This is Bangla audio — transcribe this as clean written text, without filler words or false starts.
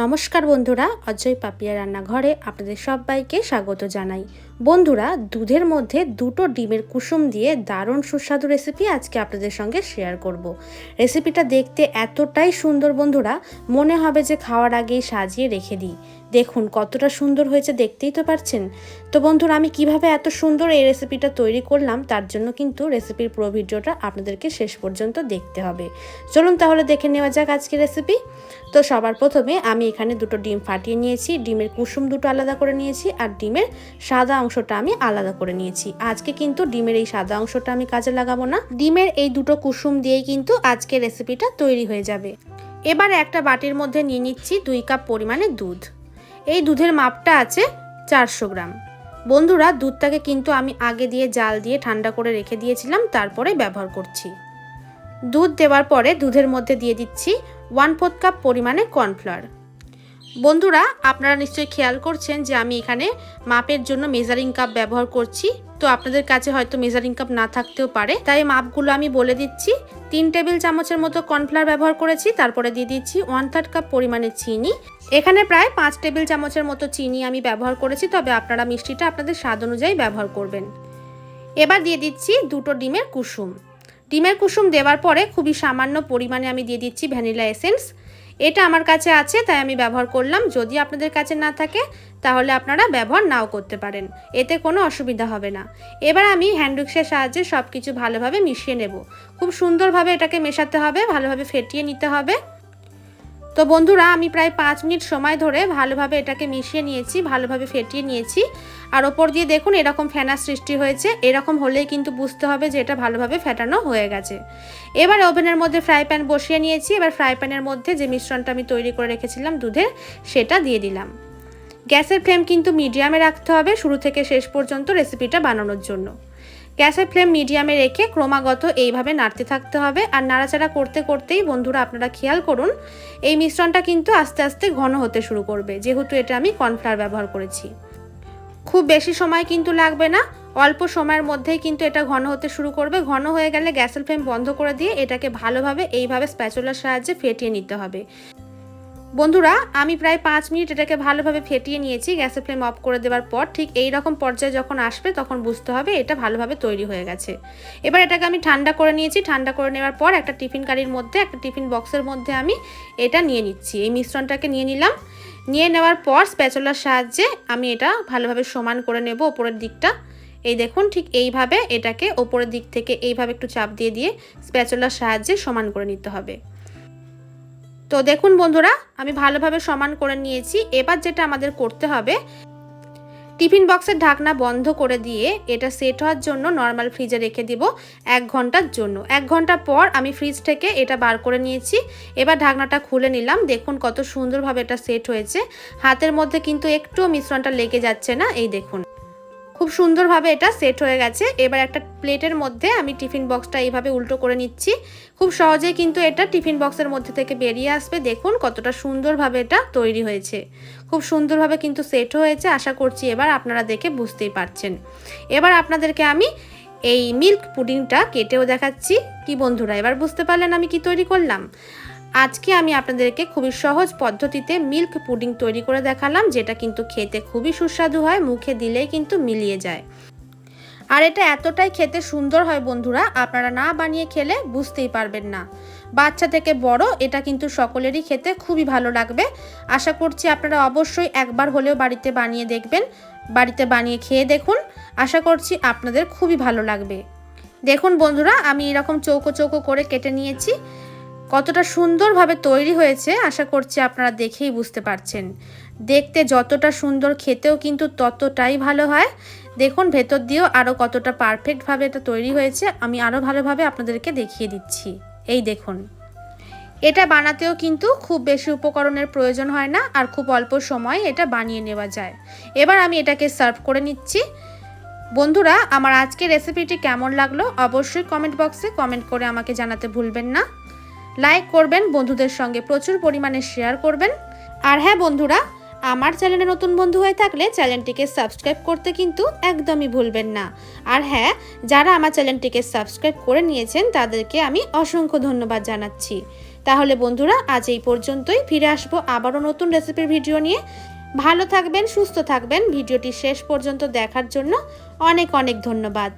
নমস্কার বন্ধুরা, অজয় পাপিয়া রান্নাঘরে আপনাদের সবাইকে স্বাগত জানাই। বন্ধুরা, দুধের মধ্যে দুটো ডিমের কুসুম দিয়ে দারুণ সুস্বাদু রেসিপি আজকে আপনাদের সঙ্গে শেয়ার করব। রেসিপিটা দেখতে এতটাই সুন্দর বন্ধুরা, মনে হবে যে খাওয়ার আগেই সাজিয়ে রেখে দিই। দেখুন কতটা সুন্দর হয়েছে, দেখতেই তো পারছেন। তো বন্ধুরা, আমি কিভাবে এত সুন্দর এই রেসিপিটা তৈরি করলাম তার জন্য কিন্তু রেসিপির পুরো ভিডিওটা আপনাদেরকে শেষ পর্যন্ত দেখতে হবে। চলুন তাহলে দেখে নেওয়া যাক আজকের রেসিপি। তো সবার প্রথমে আমি এখানে দুটো ডিম ফাটিয়ে নিয়েছি, ডিমের কুসুম দুটো আলাদা করে নিয়েছি, আর ডিমের সাদা অংশটা আমি আলাদা করে নিয়েছি। আজকে কিন্তু ডিমের এই সাদা অংশটা আমি কাজে লাগাবো না, ডিমের এই দুটো কুসুম দিয়েই কিন্তু আজকে রেসিপিটা তৈরি হয়ে যাবে। এবার একটা বাটির মধ্যে নিয়ে নিচ্ছি 2 কাপ পরিমাণে দুধ। এই দুধের মাপটা আছে 400 গ্রাম। বন্ধুরা, দুধটাকে কিন্তু আমি আগে দিয়ে জাল দিয়ে ঠান্ডা করে রেখে দিয়েছিলাম, তারপরে ব্যবহার করছি। দুধ দেওয়ার পরে দুধের মধ্যে দিয়ে দিচ্ছি 1/4 কাপ পরিমাণে কর্নফ্লাওয়ার। বন্ধুরা, আপনারা নিশ্চয়ই খেয়াল করছেন যে আমি এখানে মাপের জন্য মেজারিং কাপ ব্যবহার করছি। তো আপনাদের কাছে হয়তো মেজারিং কাপ না থাকতেও পারে, তাই মাপগুলো আমি বলে দিচ্ছি। 3 টেবিল চামচের মতো কর্নফ্লাওয়ার ব্যবহার করেছি, তারপরে দিয়ে দিচ্ছি 1/3 কাপ পরিমাণে চিনি। এখানে প্রায় 5 টেবিল চামচের মতো চিনি আমি ব্যবহার করেছি, তবে আপনারা মিষ্টিটা আপনাদের স্বাদ অনুযায়ী ব্যবহার করবেন। এবার দিয়ে দিচ্ছি দুটো ডিমের কুসুম। ডিমের কুসুম দেওয়ার পরে খুবই সামান্য পরিমাণে আমি দিয়ে দিচ্ছি ভ্যানিলা এসেন্স। এটা আমার কাছে আছে তাই আমি ব্যবহার করলাম। যদি আপনাদের কাছে না থাকে তাহলে আপনারা ব্যবহার নাও করতে পারেন, এতে কোনো অসুবিধা হবে না। এবার আমি হ্যান্ড উইক্সের সাহায্যে সব কিছু ভালোভাবে মিশিয়ে নেব। খুব সুন্দরভাবে এটাকে মেশাতে হবে, ভালোভাবে ফেটিয়ে নিতে হবে। তো বন্ধুরা, আমি প্রায় 5 মিনিট সময় ধরে ভালোভাবে এটাকে মিশিয়ে নিয়েছি, ভালোভাবে ফেটিয়ে নিয়েছি। আর ওপর দিয়ে দেখুন এরকম ফেনা সৃষ্টি হয়েছে। এরকম হলেই কিন্তু বুঝতে হবে যে এটা ভালোভাবে ফেটানো হয়ে গেছে। এবার ওভেনের মধ্যে ফ্রাই প্যান বসিয়ে নিয়েছি। এবার ফ্রাই প্যানের মধ্যে যে মিশ্রণটা আমি তৈরি করে রেখেছিলাম দুধের, সেটা দিয়ে দিলাম। গ্যাসের ফ্লেম কিন্তু মিডিয়ামে রাখতে হবে শুরু থেকে শেষ পর্যন্ত রেসিপিটা বানানোর জন্য। গ্যাসের ফ্লেম মিডিয়ামে রেখে ক্রমাগত এইভাবে নাড়তে থাকতে হবে। আর নাড়াচাড়া করতে করতেই বন্ধুরা আপনারা খেয়াল করুন, এই মিশ্রণটা কিন্তু আস্তে আস্তে ঘন হতে শুরু করবে, যেহেতু এটা আমি কর্নফ্লাওয়ার ব্যবহার করেছি। খুব বেশি সময় কিন্তু লাগবে না, অল্প সময়ের মধ্যেই কিন্তু এটা ঘন হতে শুরু করবে। ঘন হয়ে গেলে গ্যাসের ফ্লেম বন্ধ করে দিয়ে এটাকে ভালোভাবে এইভাবে স্প্যাচুলার সাহায্যে ফেটিয়ে নিতে হবে। বন্ধুরা, আমি প্রায় 5 মিনিট এটাকে ভালোভাবে ফেটিয়ে নিয়েছি। গ্যাসের ফ্লেম অফ করে দেওয়ার পর ঠিক এই রকম পর্যায়ে যখন আসবে তখন বুঝতে হবে এটা ভালোভাবে তৈরি হয়ে গেছে। এবার এটাকে আমি ঠান্ডা করে নিয়েছি। ঠান্ডা করে নেওয়ার পর একটা টিফিন কারির মধ্যে, একটা টিফিন বক্সের মধ্যে আমি এটা নিয়ে নিচ্ছি। এই মিশ্রণটাকে নিয়ে নিলাম। নিয়ে নেওয়ার পর স্প্যাচুলার সাহায্যে আমি এটা ভালোভাবে সমান করে নেব ওপরের দিকটা। এই দেখুন ঠিক এইভাবে এটাকে ওপরের দিক থেকে এইভাবে একটু চাপ দিয়ে দিয়ে স্প্যাচুলার সাহায্যে সমান করে নিতে হবে। তো দেখুন বন্ধুরা, আমি ভালোভাবে সমান করে নিয়েছি। এবার যেটা আমাদের করতে হবে, টিফিন বক্সের ঢাকনা বন্ধ করে দিয়ে এটা সেট হওয়ার জন্য নর্মাল ফ্রিজে রেখে দিব 1 ঘন্টার জন্য। 1 ঘন্টা পর আমি ফ্রিজ থেকে এটা বার করে নিয়েছি। এবার ঢাকনাটা খুলে নিলাম। দেখুন কত সুন্দরভাবে এটা সেট হয়েছে। হাতের মধ্যে কিন্তু একটুও মিশ্রণটা লেগে যাচ্ছে না। এই দেখুন খুব সুন্দরভাবে এটা সেট হয়ে গেছে। এবার একটা প্লেটের মধ্যে আমি টিফিন বক্সটা এইভাবে উল্টো করে নিচ্ছি। খুব সহজেই কিন্তু এটা টিফিন বক্সের মধ্যে থেকে বেরিয়ে আসবে। দেখুন কতটা সুন্দরভাবে এটা তৈরি হয়েছে, খুব সুন্দরভাবে কিন্তু সেট হয়েছে। আশা করছি এবার আপনারা দেখে বুঝতেই পারছেন। এবার আপনাদেরকে আমি এই মিল্ক পুডিংটা কেটেও দেখাচ্ছি। কি বন্ধুরা, এবার বুঝতে পারলেন আমি কি তৈরি করলাম? আজকে আমি আপনাদেরকে খুবই সহজ পদ্ধতিতে মিল্ক পুডিং তৈরি করে দেখালাম, যেটা কিন্তু খেতে খুবই সুস্বাদু হয়, মুখে দিলেই কিন্তু মিলিয়ে যায়। আর এটা এতটাই খেতে সুন্দর হয় বন্ধুরা, আপনারা না বানিয়ে খেলে বুঝতেই পারবেন না। বাচ্চা থেকে বড় এটা কিন্তু সকলেরই খেতে খুবই ভালো লাগবে। আশা করছি আপনারা অবশ্যই একবার হলেও বাড়িতে বানিয়ে দেখবেন, বাড়িতে বানিয়ে খেয়ে দেখুন। আশা করছি আপনাদের খুবই ভালো লাগবে। দেখুন বন্ধুরা, আমি এরকম চৌকো চৌকো করে কেটে নিয়েছি। কতটা সুন্দরভাবে তৈরি হয়েছে আশা করছি আপনারা দেখেই বুঝতে পারছেন। দেখতে যতটা সুন্দর, খেতেও কিন্তু ততটাই ভালো হয়। দেখুন ভেতর দিয়েও আরও কতটা পারফেক্টভাবে এটা তৈরি হয়েছে। আমি আরও ভালোভাবে আপনাদেরকে দেখিয়ে দিচ্ছি। এই দেখুন, এটা বানাতেও কিন্তু খুব বেশি উপকরণের প্রয়োজন হয় না, আর খুব অল্প সময়ে এটা বানিয়ে নেওয়া যায়। এবার আমি এটাকে সার্ভ করে নিচ্ছি। বন্ধুরা, আমার আজকের রেসিপিটি কেমন লাগলো অবশ্যই কমেন্ট বক্সে কমেন্ট করে আমাকে জানাতে ভুলবেন না। লাইক করবেন, বন্ধুদের সঙ্গে প্রচুর পরিমাণে শেয়ার করবেন। আর হ্যাঁ বন্ধুরা, আমার চ্যানেলে নতুন বন্ধু হয়ে থাকলে চ্যানেলটিকে সাবস্ক্রাইব করতে কিন্তু একদমই ভুলবেন না। আর হ্যাঁ, যারা আমার চ্যানেলটিকে সাবস্ক্রাইব করে নিয়েছেন তাদেরকে আমি অসংখ্য ধন্যবাদ জানাচ্ছি। তাহলে বন্ধুরা আজ এই পর্যন্তই, ফিরে আসবো আবারও নতুন রেসিপির ভিডিও নিয়ে। ভালো থাকবেন, সুস্থ থাকবেন। ভিডিওটি শেষ পর্যন্ত দেখার জন্য অনেক অনেক ধন্যবাদ।